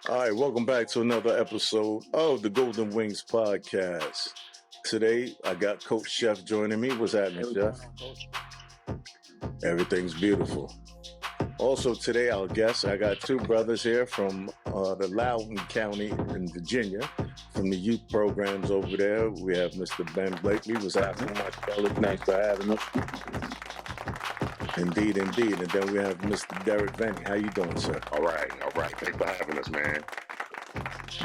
All right, welcome back to another episode of the Golden Wings podcast. Today, I got Coach Chef joining me. What's happening, Chef? Everything's beautiful. Also today, our guests, I got two brothers here from the Loudoun County in Virginia, from the youth programs over there. We have Mr. Ben Blakely. What's happening? Thanks for having us. Indeed. And then we have Mr. Derrick Veney. How you doing, sir? All right. Thanks for having us, man.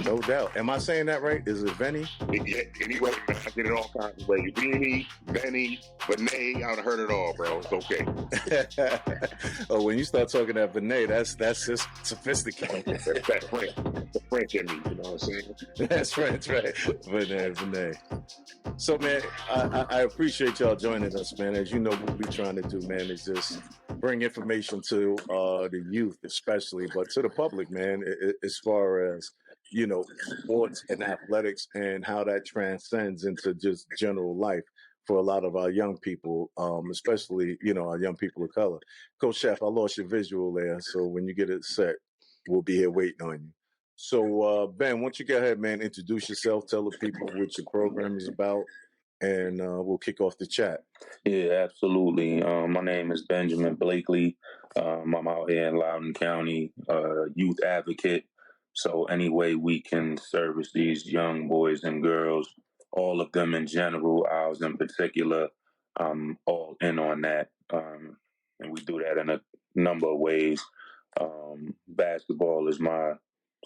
No doubt. Am I saying that right? Is it Veney? Yeah, anyway, man, I get it all kinds of ways. Veney, Veney, I've heard it all, bro. It's okay. Oh, when you start talking that Veney, that's just sophisticated. That's French. The French in me, you know what I'm saying? That's French, right? Veney. So, man, I appreciate y'all joining us, man. As you know, what we're trying to do, man, is just bring information to the youth, especially, but to the public, man, as far as, you know, sports and athletics and how that transcends into just general life for a lot of our young people, especially, you know, our young people of color. Coach Chef, I lost your visual there, so when you get it set, we'll be here waiting on you. So, Ben, why don't you go ahead, man, introduce yourself, tell the people what your program is about, and we'll kick off the chat. Yeah, absolutely. My name is Benjamin Blakely. I'm out here in Loudoun County, youth advocate. So any way we can service these young boys and girls, all of them in general, ours in particular, I'm all in on that. And we do that in a number of ways. Basketball is my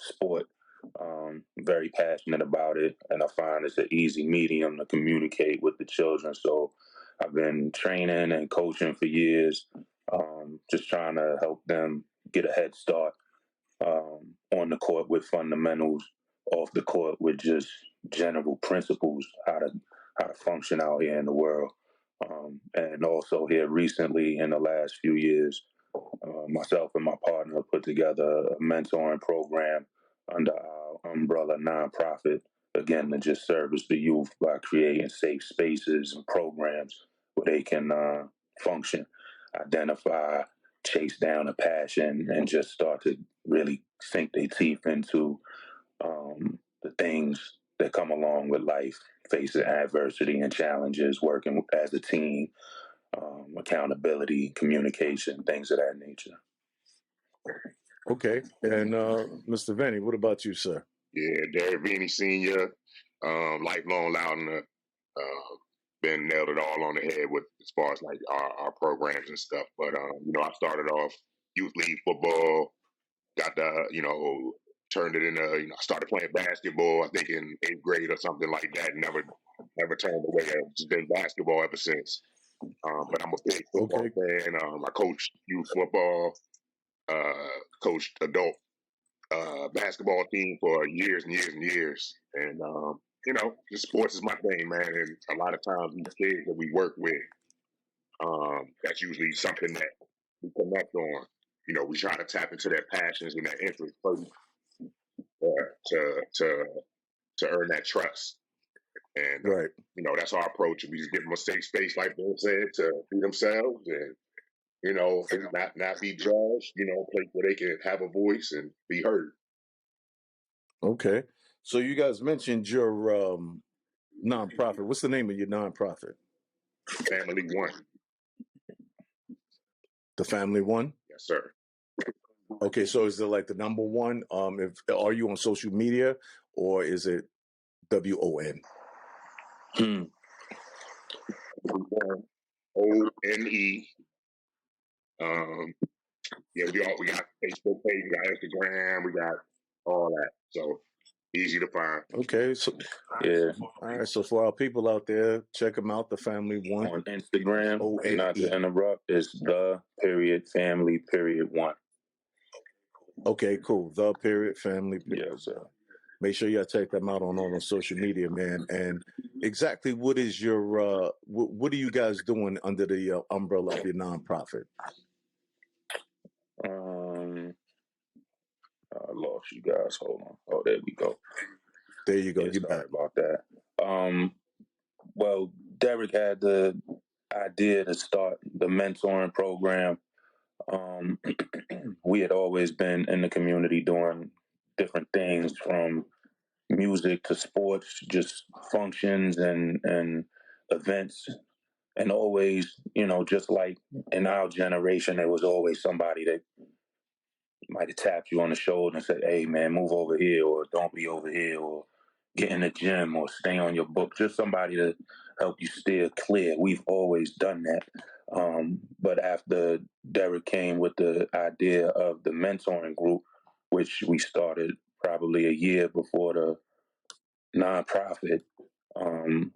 sport. Very passionate about it, and I find it's an easy medium to communicate with the children. So I've been training and coaching for years, just trying to help them get a head start on the court with fundamentals, off the court with just general principles, how to function out here in the world. And also here recently in the last few years, myself and my partner put together a mentoring program under our umbrella nonprofit, again, to just service the youth by creating safe spaces and programs where they can function, identify, chase down a passion, and just start to really sink their teeth into the things that come along with life, facing adversity and challenges, working as a team, accountability, communication, things of that nature. Okay. And Mr. Veney, what about you, sir? Yeah, Derrick Veney Sr., lifelong Loudoun, been nailed it all on the head with as far as like our programs and stuff. But you know, I started off youth league football, got turned it into, I started playing basketball, I think in 8th grade or something like that. Never turned away. I've just been basketball ever since. But I'm a big football fan. I coached youth football, coached adult basketball team for years and years and years. And, you know, just sports is my thing, man. And a lot of times these kids that we work with, that's usually something that we connect on. You know, we try to tap into their passions and their interests first to earn that trust. And, right. You know, that's our approach. We just give them a safe space, like Bill said, to be themselves and, you know, not be judged, you know, a place where they can have a voice and be heard. Okay. So you guys mentioned your nonprofit. What's the name of your nonprofit? Family One. The Family One? Yes, sir. Okay, so is it like the number one? Are you on social media or is it WON? ONE. Yeah, we got Facebook page, we got Instagram, we got all that. So easy to find. Okay, so yeah. All right, so for our people out there, check them out. The Family One on Instagram. ONE. Not to interrupt, it's the.family.1. Okay, cool. The.family. Yes, sir. Make sure y'all check them out on all the social media, man. And exactly what is your what are you guys doing under the umbrella of your nonprofit? I lost you guys. Hold on. Oh, there we go. There you go. Yeah, You're sorry back. about that. Well, Derrick had the idea to start the mentoring program. we had always been in the community doing different things from music to sports, just functions and events. And always, just like in our generation, there was always somebody that might have tapped you on the shoulder and said, "Hey, man, move over here," or "Don't be over here," or "Get in the gym," or "Stay on your book." Just somebody to help you steer clear. We've always done that. But after Derrick came with the idea of the mentoring group, which we started probably a year before the nonprofit, um,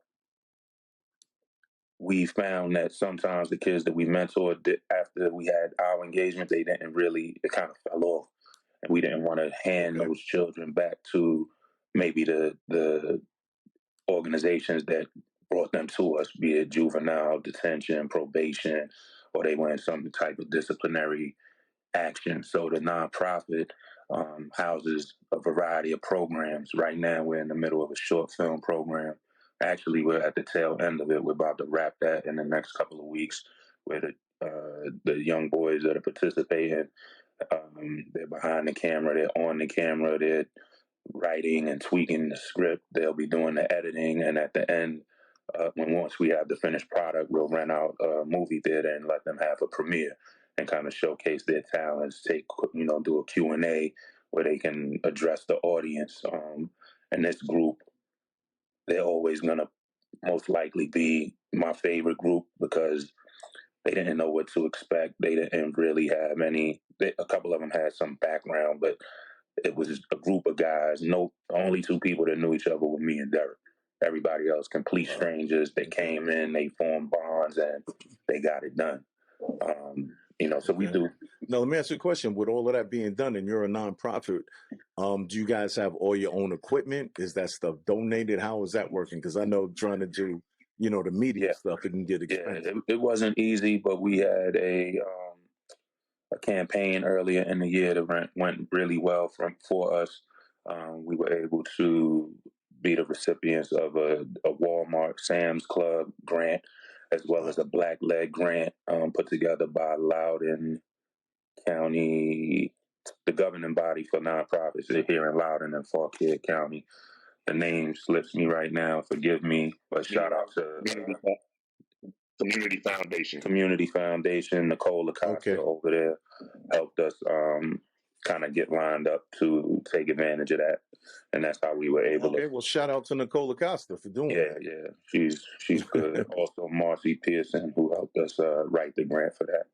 we found that sometimes the kids that we mentored, after we had our engagement, they didn't really, it kind of fell off. And we didn't want to hand those children back to maybe the organizations that brought them to us, be it juvenile detention, probation, or they were in some type of disciplinary action. So the nonprofit houses a variety of programs. Right now, we're in the middle of a short film program. Actually, we're at the tail end of it. We're about to wrap that in the next couple of weeks, where the young boys that are participating, they're behind the camera, they're on the camera, they're writing and tweaking the script. They'll be doing the editing, and at the end, once we have the finished product, we'll rent out a movie theater and let them have a premiere and kind of showcase their talents. Do a Q&A where they can address the audience. And this group, they're always gonna most likely be my favorite group because they didn't know what to expect. They didn't really have any. A couple of them had some background, but it was a group of guys. No, only two people that knew each other were me and Derrick. Everybody else, complete strangers. They came in, they formed bonds, and they got it done. So we do. Now, let me ask you a question. With all of that being done, and you're a nonprofit, do you guys have all your own equipment? Is that stuff donated? How is that working? Because I know trying to do, the media stuff, it can get expensive. Yeah, it wasn't easy, but we had a campaign earlier in the year that went really well for us. We were able to be the recipients of a Walmart Sam's Club grant, as well as a Black Leg grant put together by Loudoun County, the governing body for nonprofits here in Loudoun and Fauquier County. The name slips me right now. Forgive me, but shout out to Community Foundation. Nicole Acosta over there helped us kind of get lined up to take advantage of that, and that's how we were able to. Well, shout out to Nicole Acosta for doing that. Yeah, she's good. Also, Marcy Pearson, who helped us write the grant for that.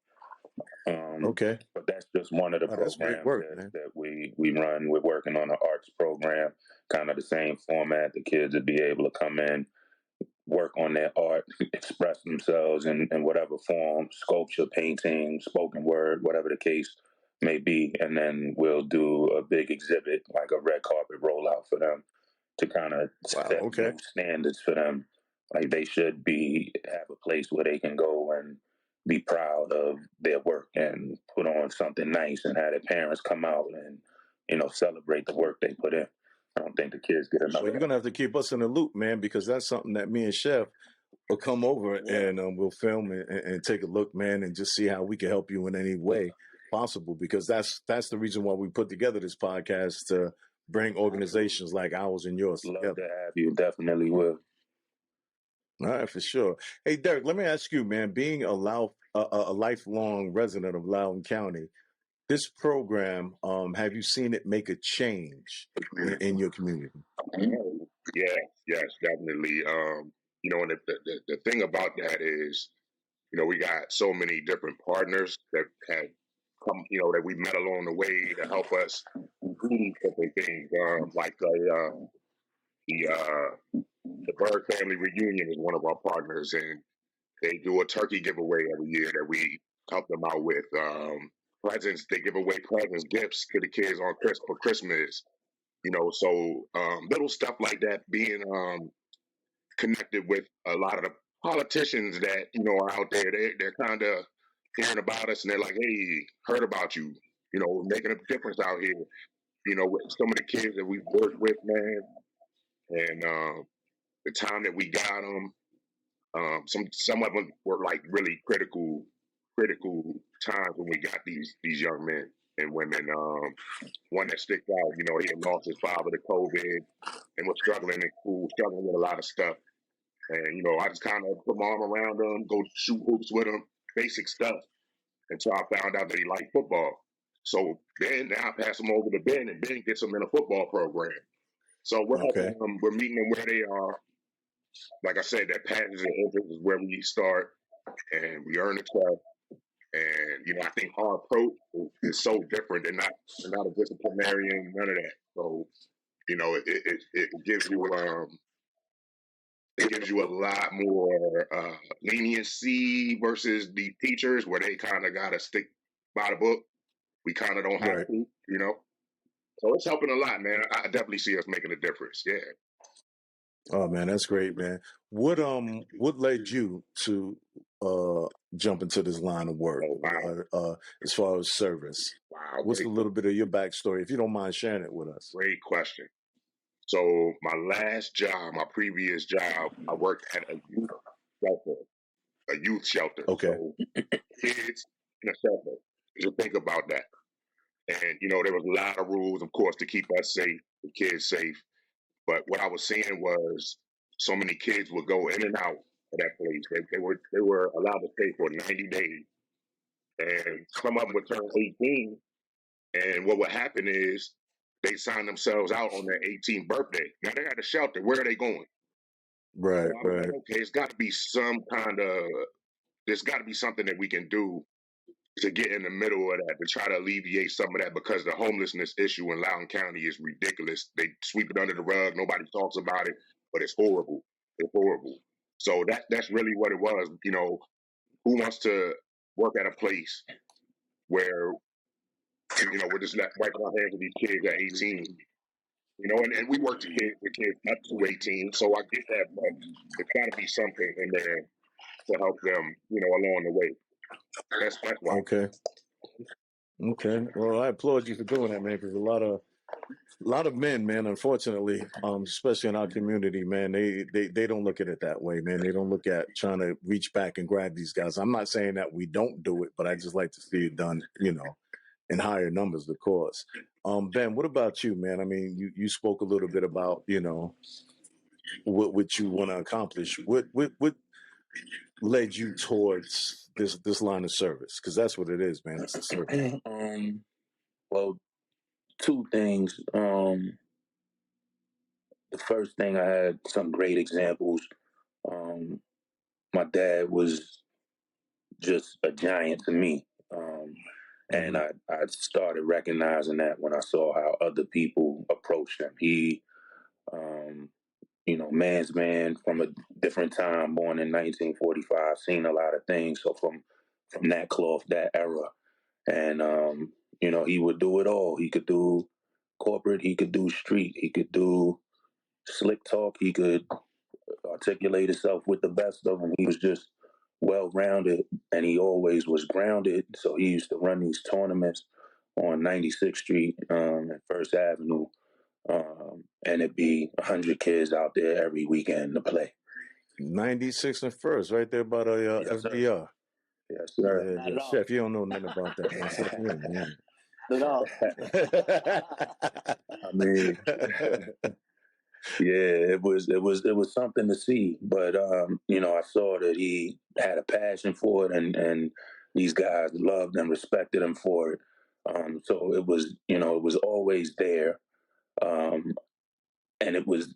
But that's just one of the programs that we run. We're working on an arts program, kind of the same format. The kids would be able to come in, work on their art, express themselves in whatever form, sculpture, painting, spoken word, whatever the case may be. And then we'll do a big exhibit, like a red carpet rollout for them to kind of set new standards for them. Like they should have a place where they can go and be proud of their work and put on something nice and have their parents come out and, celebrate the work they put in. I don't think the kids get enough. Well, you're going to have to keep us in the loop, man, because that's something that me and Chef will come over and we'll film and take a look, man, and just see how we can help you in any way possible, because that's the reason why we put together this podcast, to bring organizations like ours and yours together. Love to have you. Definitely will. All right, for sure. Hey, Derrick, let me ask you, man, being a lifelong resident of Loudoun County, this program, have you seen it make a change in your community? Yes, definitely. And the thing about that is, we got so many different partners that have come, that we met along the way to help us do these different things. Like the Bird Family Reunion is one of our partners, and they do a turkey giveaway every year that we help them out with. Presents, they give away presents, gifts to the kids for Christmas. So little stuff like that, being connected with a lot of the politicians that are out there. They're kind of hearing about us, and they're like, "Hey, heard about you. Making a difference out here." With some of the kids that we've worked with, man, and the time that we got them. Some of them were like really critical times when we got these young men. and women. One that sticks out, you know, he had lost his father to COVID and was struggling in school, struggling with a lot of stuff. And, you know, I just kind of put my arm around him, go shoot hoops with him, basic stuff, until I found out that he liked football. So then now I pass him over to Ben, and Ben gets him in a football program. So we're helping Okay. them, we're meeting them where they are. Like I said, that passion and interest is where we start, and we earn the trust. And you know, I think our approach is so different. They're not a disciplinarian, none of that. So you know, it gives you it gives you a lot more leniency versus the teachers where they kind of got to stick by the book. We kind of don't have Right. to, you know. So it's helping a lot, man. I definitely see us making a difference. Yeah. Oh man, that's great, man. What led you to jump into this line of work? Oh wow. As far as service, Wow. what's a little bit of your backstory, if you don't mind sharing it with us? Great question. So my last job, my previous job, I worked at a youth shelter. A youth shelter. Okay. So kids in a shelter. Just think about that. And you know, there was a lot of rules, of course, to keep us safe, the kids safe. But what I was seeing was so many kids would go in and out of that place. They were allowed to stay for 90 days, and some of them would turn 18. And what would happen is they sign themselves out on their 18th birthday. Now they're at a shelter. Where are they going? So Right, I was right. like, okay, it's got to be there's got to be something that we can do to get in the middle of that, to try to alleviate some of that, because the homelessness issue in Loudoun County is ridiculous. They sweep it under the rug. Nobody talks about it, but it's horrible. It's horrible. So that's really what it was. You know, who wants to work at a place where, you know, we're just wiping our hands with these kids at 18? You know, and we work with kids up to 18, so I get that, but there's got to be something in there to help them, you know, along the way. That's why. Okay. Okay. Well, I applaud you for doing that, man, because a lot of men, man, unfortunately, especially in our community, man, they don't look at it that way, man. They don't look at trying to reach back and grab these guys. I'm not saying that we don't do it, but I just like to see it done, you know, in higher numbers, of course. Ben, what about you, man? I mean, you spoke a little bit about, you know, what you want to accomplish. What led you towards this line of service? Because that's what it is, man. It's a service. Well, two things. The first thing, I had some great examples. My dad was just a giant to me. And I started recognizing that when I saw how other people approached him. He, you know, man's man from a different time, born in 1945, seen a lot of things. So from that cloth, that era, and you know, he would do it all. He could do corporate, he could do street, he could do slick talk, he could articulate himself with the best of them. He was just well rounded, and he always was grounded. So he used to run these tournaments on 96th Street and First Avenue, and it'd be 100 kids out there every weekend to play. 96 and First, right there by the Yes, sir. FDR. Yes, sir. Yeah, Chef, you don't know nothing about that, man. Chef, you ain't, man. I mean, yeah, it was something to see. But you know, I saw that he had a passion for it, and these guys loved and respected him for it. So it was, you know, it was always there. Um, and it was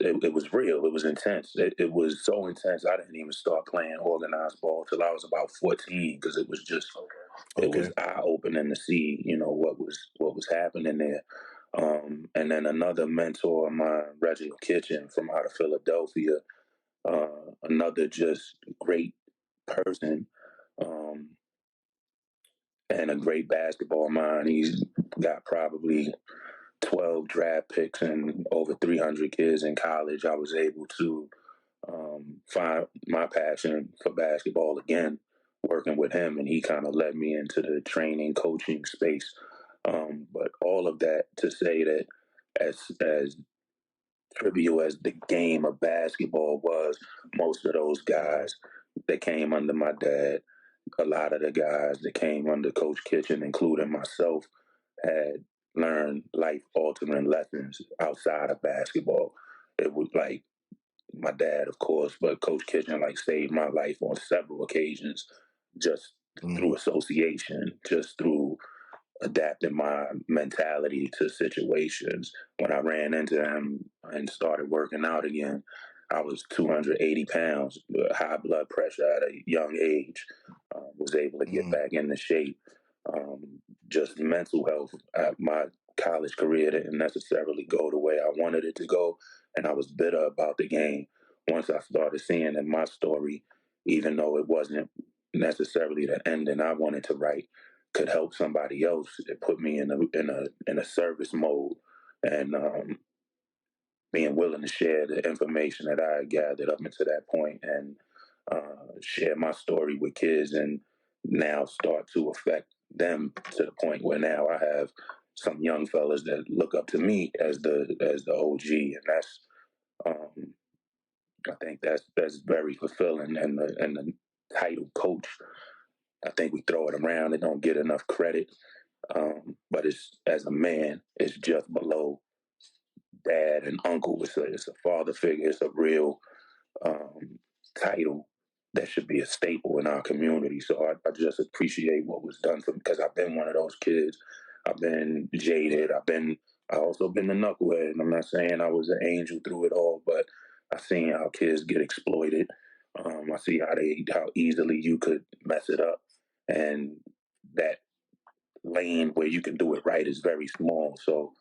real. It was intense. It was so intense. I didn't even start playing organized ball till I was about 14, because it was just it was eye opening to see, you know, what was happening there. And then another mentor of mine, Reginald Kitchen from out of Philadelphia, another just great person, and a great basketball mind. He's got probably 12 draft picks and over 300 kids in college. I was able to find my passion for basketball again, working with him, and he kind of led me into the training, coaching space. But all of that to say that, as trivial as the game of basketball was, most of those guys that came under my dad, a lot of the guys that came under Coach Kitchen, including myself, had learned life-altering lessons outside of basketball. It was like my dad, of course, but Coach Kitchen saved my life on several occasions, just through association, just through adapting my mentality to situations. When I ran into him and started working out again, I was 280 pounds, high blood pressure at a young age. Was able to get back into shape. Just mental health. My college career didn't necessarily go the way I wanted it to go, and I was bitter about the game. Once I started seeing in my story, even though it wasn't necessarily the ending I wanted to write, could help somebody else. It put me in a service mode, and being willing to share the information that I had gathered up until that point, and share my story with kids, and now start to affect them to the point where now I have some young fellas that look up to me as the OG, and that's I think that's very fulfilling. And the title coach, I think we throw it around and don't get enough credit. But it's, as a man, it's just below dad and uncle. It's a father figure. It's a real title that should be a staple in our community. So I just appreciate what was done for me, because I've been one of those kids. I've been jaded. I also been a knucklehead. And I'm not saying I was an angel through it all, but I seen how kids get exploited. I see how easily you could mess it up, and that lane where you can do it right is very small. So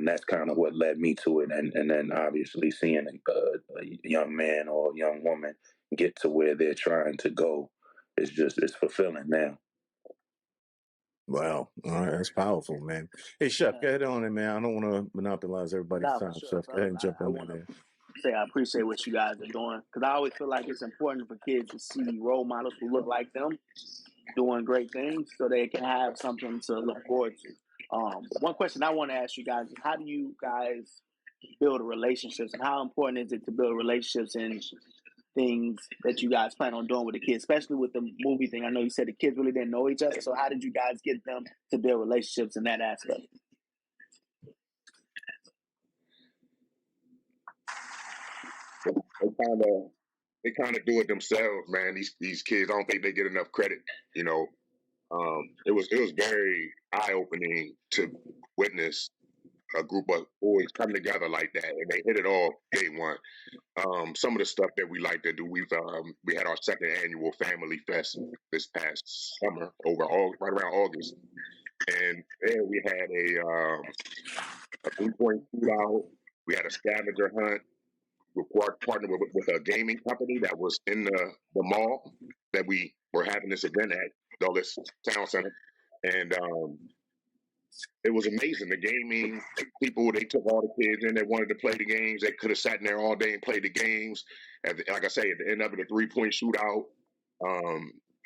that's kind of what led me to it, and then obviously seeing a young man or a young woman get to where they're trying to go it's fulfilling now. Wow. All right. That's powerful, man. Hey, Chef, go ahead on it, man. I don't want to monopolize everybody's time. For sure, Chef, go ahead and jump on in there. Say I appreciate what you guys are doing, because I always feel like it's important for kids to see role models who look like them doing great things, so they can have something to look forward to. One question I want to ask you guys is, how do you guys build relationships, and how important is it to build relationships in things that you guys plan on doing with the kids, especially with the movie thing? I know you said the kids really didn't know each other, so how did you guys get them to build relationships in that aspect? They kind of do it themselves, man. These kids, I don't think they get enough credit. You know, it was very eye opening to witness a group of boys come together like that, and they hit it off day one. Some of the stuff that we like to do, we had our second annual Family Fest this past summer, right around August, and there we had a 3-point shootout. We had a scavenger hunt. We partnered with a gaming company that was in the mall that we were having this event at, Dulles Town Center, and it was amazing. The gaming people, they took all the kids in that wanted to play the games. They could have sat in there all day and played the games. Like I say, at the end of it, a 3-point shootout.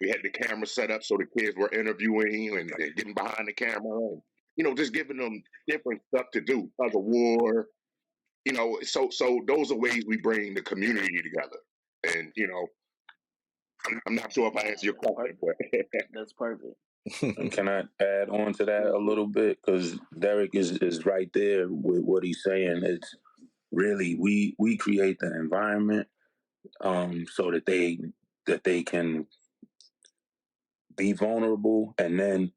We had the camera set up so the kids were interviewing and getting behind the camera, and just giving them different stuff to do. Tug of war, so those are ways we bring the community together. And I'm not sure if I answered your question, but That's perfect. Can I add on to that a little bit? Because Derrick is right there with what he's saying. It's really, we create the environment so that they can be vulnerable, and then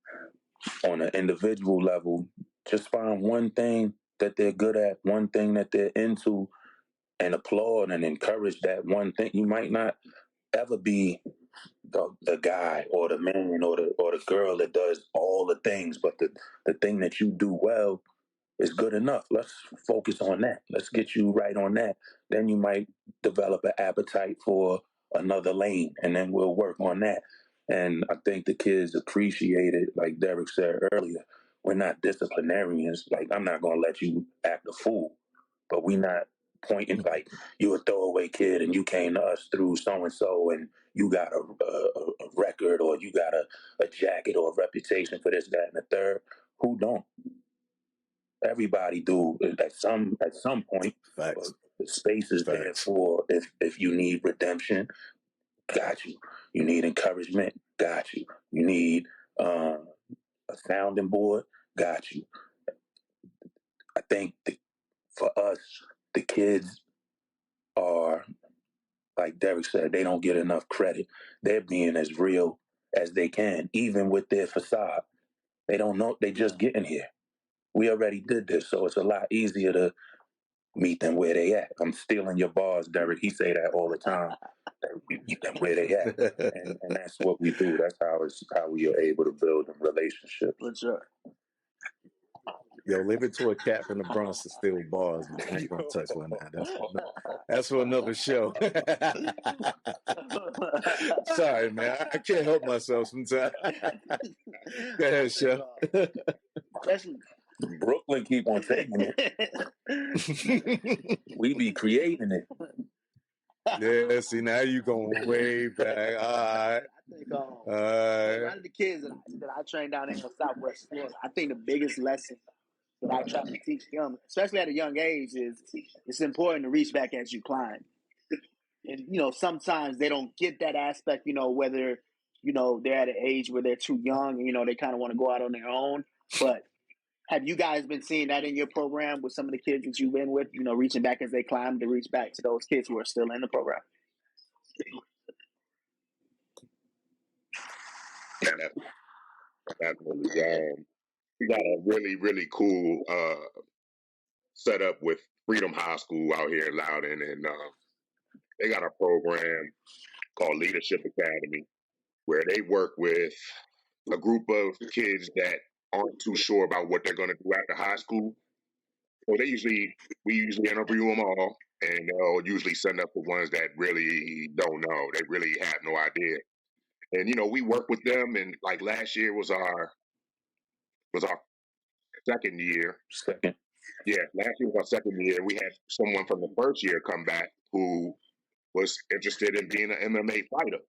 on an individual level, just find one thing that they're good at, one thing that they're into, and applaud and encourage that one thing. You might not ever be the guy or the man or the girl that does all the things, but the thing that you do well is good enough. Let's focus on that. Let's get you right on that. Then you might develop an appetite for another lane, and then we'll work on that. And I think the kids appreciate it. Like Derrick said earlier, we're not disciplinarians. Like, I'm not going to let you act a fool, but we not pointing like you're a throwaway kid and you came to us through so-and-so and you got a record, or you got a jacket or a reputation for this, that, and the third. Who don't? Everybody do at some point. Facts. The space is there for if you need redemption, got you. You need encouragement, got you. You need a sounding board, got you. I think for us, the kids are, like Derrick said, they don't get enough credit. They're being as real as they can, even with their facade. They don't know, they just getting here. We already did this, so it's a lot easier to meet them where they at. I'm stealing your bars, Derrick. He say that all the time. That we meet them where they at, and that's what we do. That's how we are able to build a relationship. For sure. Yo, leave it to a cat from the Bronx to steal bars. Man. I ain't gonna touch on that. That's for another show. Sorry, man. I can't help myself sometimes. Go ahead, Chef. Brooklyn keep on taking it. We be creating it. Yeah, see, now you going way back. All right. I think a lot of the kids that I train down in Southwest Florida, I think the biggest lesson that I try to teach them, especially at a young age, is it's important to reach back as you climb. And, sometimes they don't get that aspect, whether, they're at an age where they're too young and, they kind of want to go out on their own. But have you guys been seeing that in your program with some of the kids that you've been with, reaching back as they climb to reach back to those kids who are still in the program? Yeah, definitely. We got a really, really cool setup with Freedom High School out here in Loudoun, and they got a program called Leadership Academy where they work with a group of kids that aren't too sure about what they're going to do after high school. So we usually interview them all, and they'll usually send up the ones that really don't know. They really have no idea. And we work with them, and like last year was our second year. Second. Yeah, last year was our second year. We had someone from the first year come back who was interested in being an MMA fighter.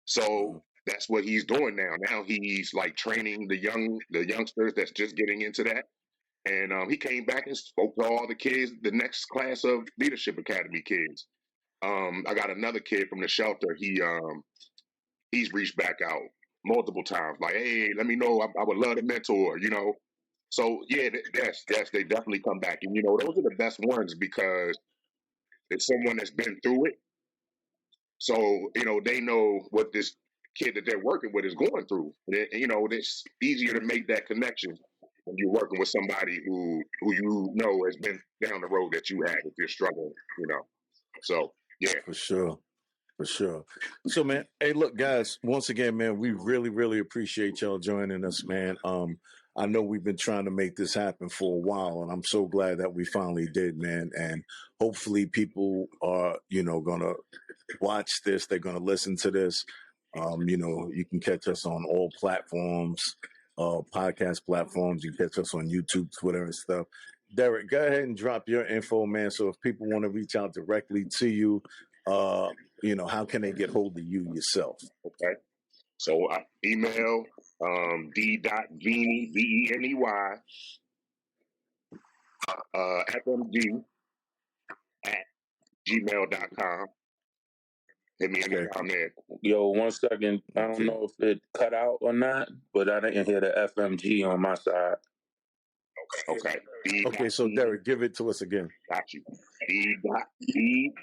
So that's what he's doing now. Now he's like training the youngsters that's just getting into that. And he came back and spoke to all the kids, the next class of Leadership Academy kids. I got another kid from the shelter. He's reached back out multiple times, like, hey, let me know. I would love to mentor, So yeah, yes, they definitely come back, and those are the best ones because it's someone that's been through it. So they know what this kid that they're working with is going through. It's easier to make that connection when you're working with somebody who has been down the road that you had if you're struggling. So yeah, For sure. So, man, hey, look, guys, once again, man, we really, really appreciate y'all joining us, man. I know we've been trying to make this happen for a while, and I'm so glad that we finally did, man. And hopefully people are, going to watch this. They're going to listen to this. You can catch us on all platforms, podcast platforms. You can catch us on YouTube, Twitter, and stuff. Derrick, go ahead and drop your info, man. So if people want to reach out directly to you, how can they get hold of you yourself? Okay. So email d.veney, Veney, FMG at gmail.com. Hit me in the comment. Yo, 1 second. I don't know if it cut out or not, but I didn't hear the FMG on my side. Okay. Okay, so Derrick, give it to us again. Got you. d.veney,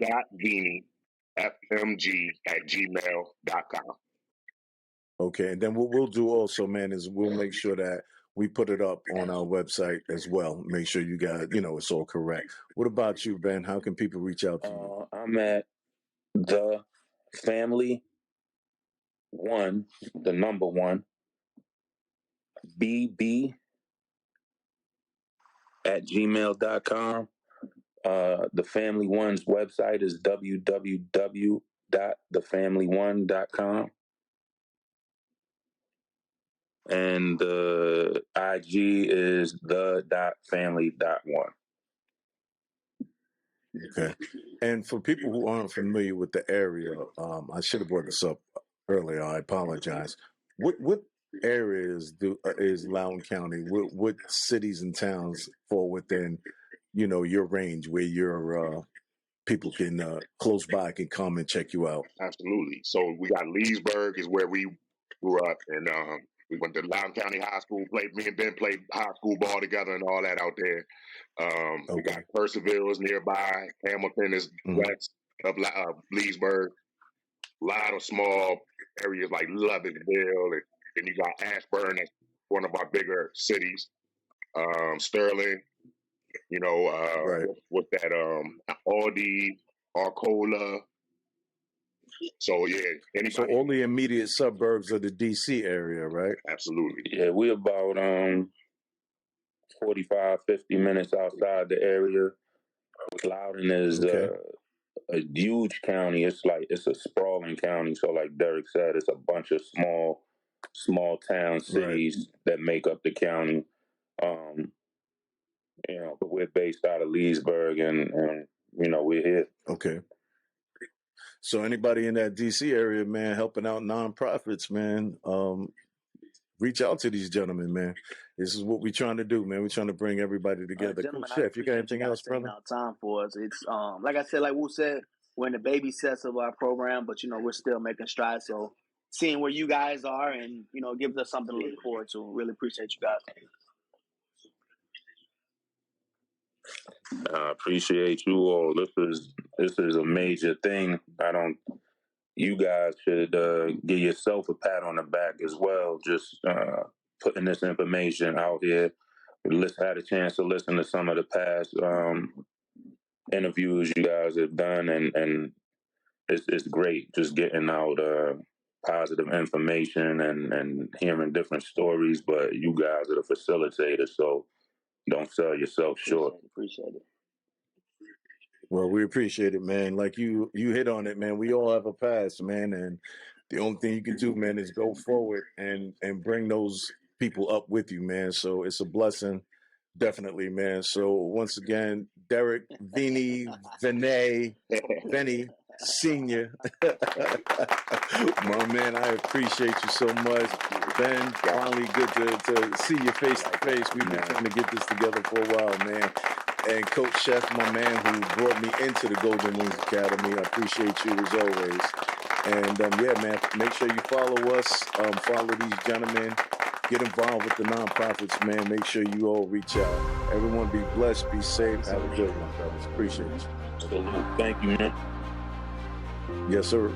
FMG at gmail.com. Okay, and then what we'll do also, man, is we'll make sure that we put it up on our website as well. Make sure you got, it's all correct. What about you, Ben? How can people reach out to you? I'm at the family one, the number one, BB at gmail.com. The Family One's website is www.thefamilyone.com. And the IG is the.family.one. Okay. And for people who aren't familiar with the area, I should have brought this up earlier. I apologize. What areas is Loudoun County? What cities and towns fall within, your range where your people can close by can come and check you out? Absolutely. So we got Leesburg is where we grew up, and We went to Loudoun County High School. Me and Ben played high school ball together and all that out there. We got Percival is nearby. Hamilton is west of Leesburg. A lot of small areas like Lovettsville, and then you got Ashburn, that's one of our bigger cities. Sterling, you know, with that Aldi, Arcola. So yeah, anybody. So all the immediate suburbs of the DC area, right? Absolutely. Yeah, we're about 45, 50 minutes outside the area. Loudoun is a huge county. It's a sprawling county. So like Derrick said, it's a bunch of small town cities that make up the county. You know, but we're based out of Leesburg, and you know, we're here. Okay. So anybody in that DC area, man, helping out nonprofits, man, reach out to these gentlemen, man. This is what we're trying to do, man. We're trying to bring everybody together. Coach Chef, you got anything else, brother? Time for us. It's like I said, like Wu said, we're in the baby steps of our program, but you know, we're still making strides. So seeing where you guys are, and you know, gives us something to look forward to. Really appreciate you guys. I appreciate you all. This is a major thing. You guys should give yourself a pat on the back as well. Just putting this information out here. Had a chance to listen to some of the past interviews you guys have done, and it's great just getting out positive information and hearing different stories. But you guys are the facilitators, so don't sell yourself short. Appreciate it. Well, we appreciate it, man. Like you hit on it, man. We all have a past, man, and the only thing you can do, man, is go forward and bring those people up with you, man. So it's a blessing, definitely, man. So once again, Derrick, Veney, Senior, my man, I appreciate you so much. Ben, finally good to see you face to face. We've been trying to get this together for a while, man. And Coach Chef, my man, who brought me into the Golden Wings Academy. I appreciate you as always. And yeah, man, make sure you follow us, follow these gentlemen, get involved with the nonprofits, man. Make sure you all reach out. Everyone be blessed, be safe. Have a good one, brothers. Appreciate you. Thank you, man. Yes, sir.